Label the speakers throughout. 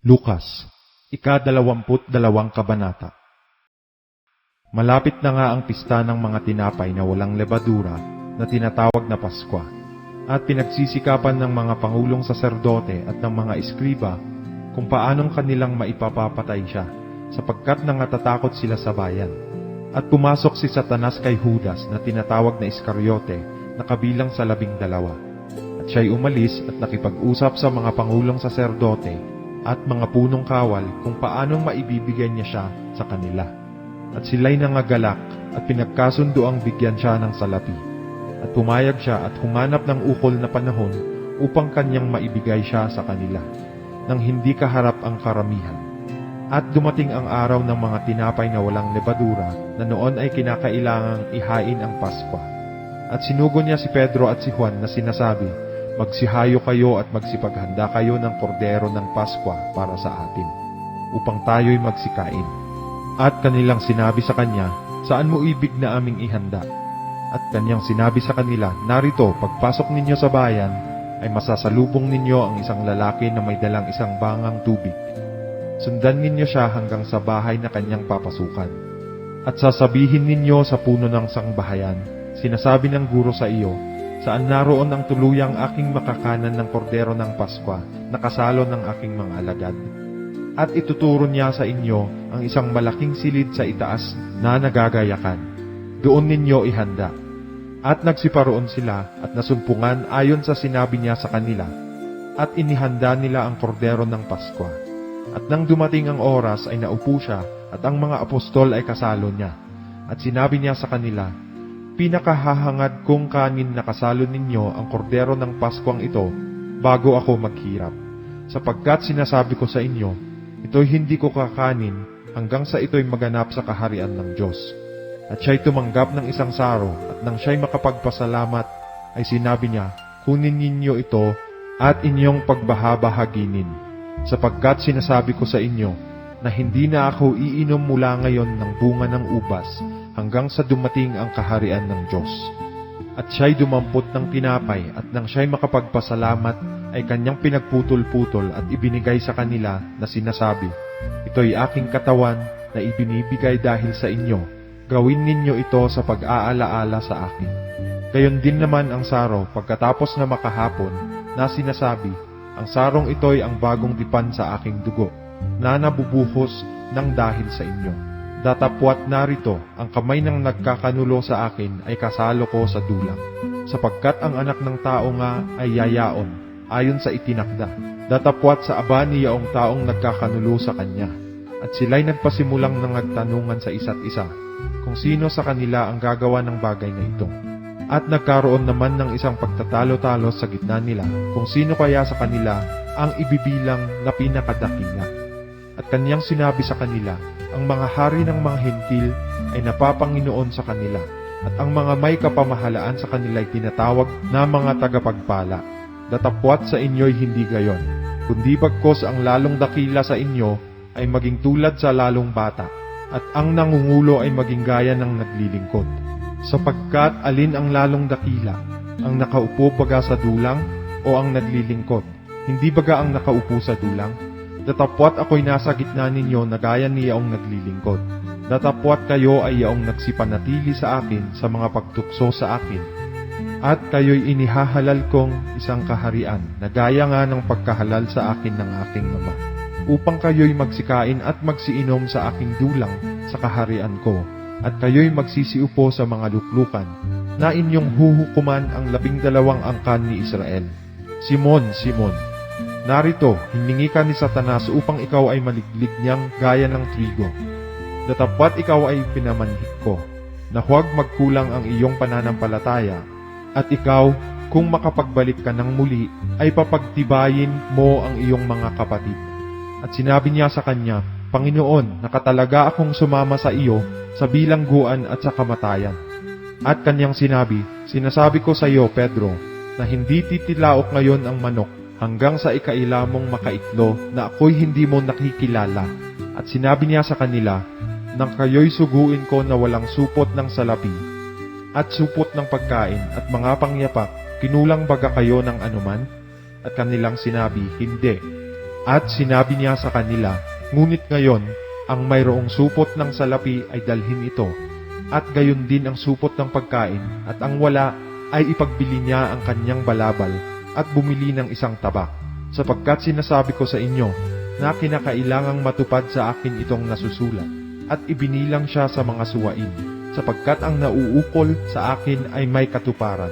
Speaker 1: Lukas, ika-22 kabanata. Malapit na nga ang pista ng mga tinapay na walang lebadura na tinatawag na Paskwa, at pinagsisikapan ng mga pangulong saserdote at ng mga eskriba kung paanong kanilang maipapapatay siya, sapagkat nangatatakot sila sa bayan. At pumasok si Satanas kay Judas na tinatawag na Iscariote na kabilang sa 12. At siya'y umalis at nakipag-usap sa mga pangulong saserdote at mga punong kawal kung paanong maibibigay niya siya sa kanila. At sila'y nangagalak at pinagkasundo ang bigyan siya ng salapi. At pumayag siya at humanap ng ukol na panahon upang kanyang maibigay siya sa kanila, nang hindi kaharap ang karamihan. At dumating ang araw ng mga tinapay na walang lebadura na noon ay kinakailangang ihain ang Paskwa. At sinugo niya si Pedro at si Juan na sinasabi, "Magsihayo kayo at magsipaghanda kayo ng kordero ng Paskwa para sa atin, upang tayo'y magsikain." At kanilang sinabi sa kanya, "Saan mo ibig na aming ihanda?" At kanyang sinabi sa kanila, "Narito, pagpasok ninyo sa bayan, ay masasalubong ninyo ang isang lalaki na may dalang isang bangang tubig. Sundan ninyo siya hanggang sa bahay na kanyang papasukan. At sasabihin ninyo sa puno ng sangbahayan, sinasabi ng guro sa iyo, saan naroon ang tuluyang aking makakanan ng kordero ng Paskwa na kasalo ng aking mga alagad. At ituturo niya sa inyo ang isang malaking silid sa itaas na nagagayakan. Doon ninyo ihanda." At nagsiparoon sila at nasumpungan ayon sa sinabi niya sa kanila, at inihanda nila ang kordero ng Paskwa. At nang dumating ang oras ay naupo siya at ang mga apostol ay kasalo niya. At sinabi niya sa kanila, "Pinakahahangad kong kanin na kasalo ninyo ang kordero ng Paskwang ito bago ako maghirap. Sapagkat sinasabi ko sa inyo, ito'y hindi ko kakanin hanggang sa ito'y maganap sa kaharian ng Diyos." At siya'y tumanggap ng isang saro, at nang siya'y makapagpasalamat, ay sinabi niya, "Kunin ninyo ito at inyong pagbahabahaginin, sapagkat sinasabi ko sa inyo, na hindi na ako iinom mula ngayon ng bunga ng ubas, hanggang sa dumating ang kaharian ng Diyos." At siya'y dumampot ng tinapay, at nang siya'y makapagpasalamat, ay kanyang pinagputol-putol at ibinigay sa kanila na sinasabi, "Ito'y aking katawan na ibinibigay dahil sa inyo. Gawin ninyo ito sa pag-aalaala sa akin." Gayon din naman ang saro pagkatapos na makahapon na sinasabi, "Ang sarong ito'y ang bagong tipan sa aking dugo, na nabubuhos ng dahil sa inyo. Datapwat narito, ang kamay ng nagkakanulo sa akin ay kasalo ko sa dulang. Sapagkat ang anak ng tao nga ay yayaon, ayon sa itinakda. Datapwat sa aba ni yaong taong nagkakanulo sa kanya." At sila'y nagpasimulang nangagtanungan sa isa't isa, kung sino sa kanila ang gagawa ng bagay na ito. At nagkaroon naman ng isang pagtatalo-talo sa gitna nila, kung sino kaya sa kanila ang ibibilang na pinakadakila. At kanyang sinabi sa kanila, ang mga hari ng mga hentil ay napapanginoon sa kanila, at ang mga may kapamahalaan sa kanila ay tinatawag na mga tagapagpala. Datapwat sa inyo'y hindi gayon, kundi bagkos ang lalong dakila sa inyo ay maging tulad sa lalong bata, at ang nangungulo ay maging gaya ng naglilingkod. Sapagkat alin ang lalong dakila, ang nakaupo baga sa dulang o ang naglilingkod? Hindi baga ang nakaupo sa dulang? Datapwat ako'y nasa gitna ninyo na gaya ni yaong naglilingkod. Datapwat kayo ay yaong nagsipanatili sa akin sa mga pagtukso sa akin. At kayo'y inihahalal kong isang kaharian na gaya nga ng pagkahalal sa akin ng aking Ama, upang kayo'y magsikain at magsiinom sa aking dulang sa kaharian ko, at kayo'y magsisiupo sa mga luklukan, na inyong huhukuman ang 12 angkan ni Israel. Simon, Simon, narito, hiningi ka ni Satanas upang ikaw ay maliglig niyang gaya ng trigo. Datapwat ikaw ay pinamanhik ko, na huwag magkulang ang iyong pananampalataya, at ikaw, kung makapagbalik ka ng muli, ay papagtibayin mo ang iyong mga kapatid. At sinabi niya sa kanya, "Panginoon, nakatalaga akong sumama sa iyo sa bilangguan at sa kamatayan." At kanyang sinabi, "Sinasabi ko sa iyo, Pedro, na hindi titilaok ngayon ang manok hanggang sa ikaila mong makaitlo na ako'y hindi mo nakikilala." At sinabi niya sa kanila, "Nang kayo'y suguin ko na walang supot ng salapi at supot ng pagkain at mga pangyapak, kinulang baga kayo ng anuman?" At kanilang sinabi, "Hindi." At sinabi niya sa kanila, ngunit ngayon, ang mayroong supot ng salapi ay dalhin ito, at gayon din ang supot ng pagkain, at ang wala ay ipagbili niya ang kanyang balabal, at bumili ng isang tabak. Sapagkat sinasabi ko sa inyo, na kinakailangang matupad sa akin itong nasusulat, at ibinilang siya sa mga suwain, sapagkat ang nauukol sa akin ay may katuparan.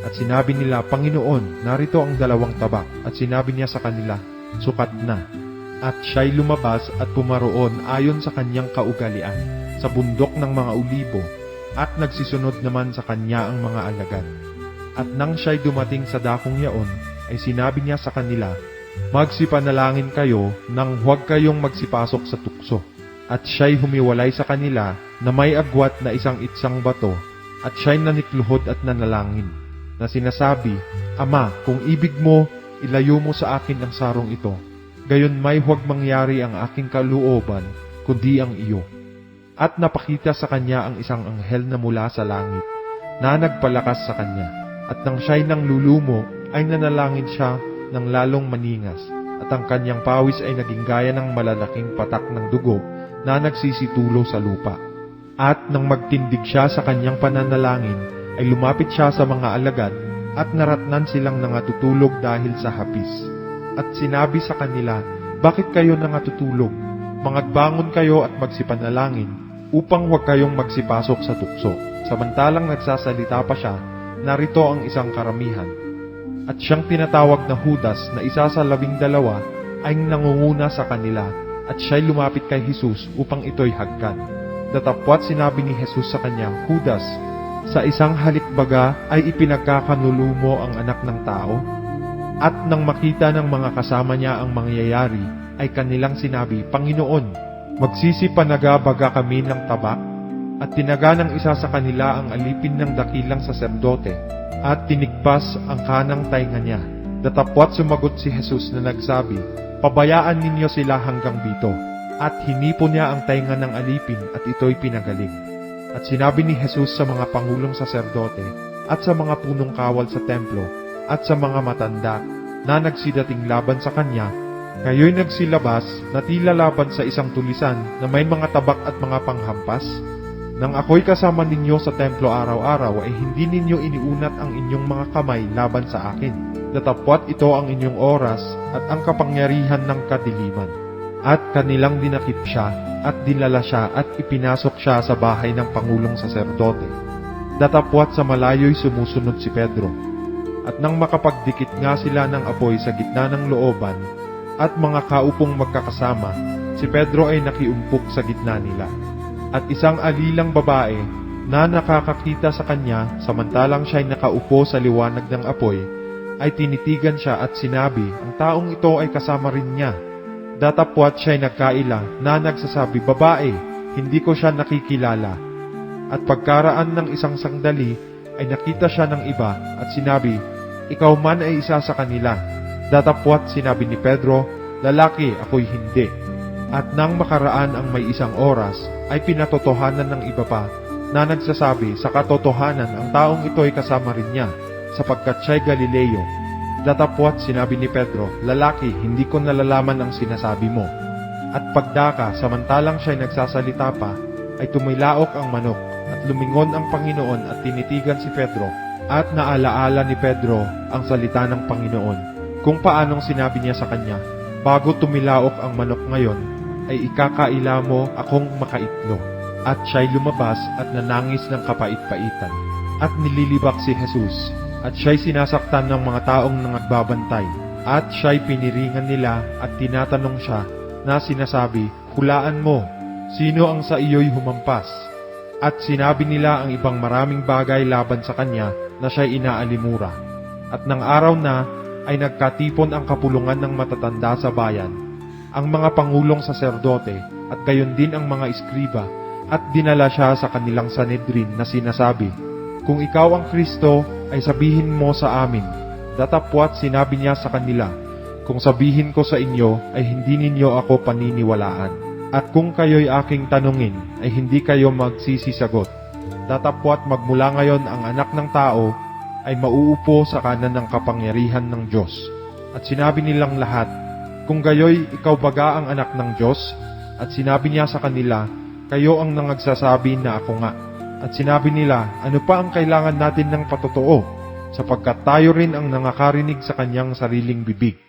Speaker 1: At sinabi nila, Panginoon, narito ang 2 tabak, at sinabi niya sa kanila, sukat na. At siya'y lumabas at pumaroon ayon sa kanyang kaugalian, sa bundok ng mga ulibo, at nagsisunod naman sa kanya ang mga alagad. At nang siya'y dumating sa dakong yaon, ay sinabi niya sa kanila, magsipanalangin kayo nang huwag kayong magsipasok sa tukso. At siya'y humiwalay sa kanila na may agwat na isang itsang bato, at siya'y nanikluhod at nanalangin, na sinasabi, Ama, kung ibig mo, ilayo mo sa akin ang sarong ito. Gayon may huwag mangyari ang aking kalooban, kundi ang iyo. At napakita sa kanya ang isang anghel na mula sa langit, na nagpalakas sa kanya. At nang siya'y nang lulumo, ay nanalangin siya ng lalong maningas, at ang kanyang pawis ay naging gaya ng malalaking patak ng dugo na nagsisitulo sa lupa. At nang magtindig siya sa kanyang pananalangin, ay lumapit siya sa mga alagad, at naratnan silang nangatutulog dahil sa hapis. At sinabi sa kanila, bakit kayo nangatutulog? Mangagbangon kayo at magsipanalangin, upang huwag kayong magsipasok sa tukso. Samantalang nagsasalita pa siya, narito ang isang karamihan. At siyang tinatawag na Judas na isa sa 12 ay nangunguna sa kanila, at siya'y lumapit kay Jesus upang ito'y hagkan. Datapwat sinabi ni Jesus sa kanya, Judas, sa isang halikbaga ay ipinagkakanulo mo ang anak ng tao? At nang makita ng mga kasama niya ang mangyayari, ay kanilang sinabi, Panginoon, magsisipanaga-baga kami ng tabak? At tinaga ng isa sa kanila ang alipin ng dakilang saserdote, at tinigpas ang kanang tainga niya. Datapwat sumagot si Jesus na nagsabi, pabayaan ninyo sila hanggang dito. At hinipo niya ang tainga ng alipin at ito'y pinagaling. At sinabi ni Jesus sa mga pangulong saserdote at sa mga punong kawal sa templo at sa mga matanda na nagsidating laban sa kanya, kayo'y nagsilabas na tila laban sa isang tulisan na may mga tabak at mga panghampas. Nang ako'y kasama ninyo sa templo araw-araw ay hindi ninyo iniunat ang inyong mga kamay laban sa akin. Datapwat ito ang inyong oras at ang kapangyarihan ng kadiliman. At kanilang dinakip siya at dinala siya at ipinasok siya sa bahay ng pangulong saserdote. Datapwat sa malayo'y sumusunod si Pedro. At nang makapagdikit nga sila ng apoy sa gitna ng looban at mga kaupong magkakasama, si Pedro ay nakiumpok sa gitna nila. At isang alilang babae na nakakakita sa kanya samantalang siya'y nakaupo sa liwanag ng apoy, ay tinitigan siya at sinabi, ang taong ito ay kasama rin niya. Datapwat siya'y nagkaila na nagsasabi, babae, hindi ko siya nakikilala. At pagkaraan ng isang sandali, ay nakita siya ng iba at sinabi, ikaw man ay isa sa kanila. Datapwat sinabi ni Pedro, lalaki, ako'y hindi. At nang makaraan ang may isang oras, ay pinatotohanan ng iba pa na nagsasabi, sa katotohanan ang taong ito ay kasama rin niya, sapagkat siya'y Galileo. Datapwat sinabi ni Pedro, lalaki, hindi ko nalalaman ang sinasabi mo. At pagdaka, samantalang siya'y nagsasalita pa, ay tumilaok ang manok, at lumingon ang Panginoon at tinitigan si Pedro, at naalaala ni Pedro ang salita ng Panginoon, kung paanong sinabi niya sa kanya, bago tumilaok ang manok ngayon, ay ikakaila mo akong makaitlo. At siya'y lumabas at nanangis ng kapait-paitan. At nililibak si Jesus, at siya'y sinasaktan ng mga taong nangagbabantay. At siya'y piniringan nila at tinatanong siya na sinasabi, hulaan mo, sino ang sa iyo'y humampas? At sinabi nila ang ibang maraming bagay laban sa kanya na siya'y inaalimura. At nang araw na, ay nagkatipon ang kapulungan ng matatanda sa bayan, ang mga pangulong saserdote, at gayon din ang mga iskriba, at dinala siya sa kanilang Sanhedrin na sinasabi, kung ikaw ang Kristo, ay sabihin mo sa amin. Datapwat sinabi niya sa kanila, kung sabihin ko sa inyo, ay hindi ninyo ako paniniwalaan. At kung kayo'y aking tanungin, ay hindi kayo magsisisagot. Datapwat magmula ngayon ang anak ng tao ay mauupo sa kanan ng kapangyarihan ng Diyos. At sinabi nilang lahat, Kung gayoy, ikaw baga ang anak ng Diyos? At sinabi niya sa kanila, kayo ang nangagsasabi na ako nga. At sinabi nila, ano pa ang kailangan natin ng patotoo? Sapagkat tayo rin ang nangakarinig sa kanyang sariling bibig.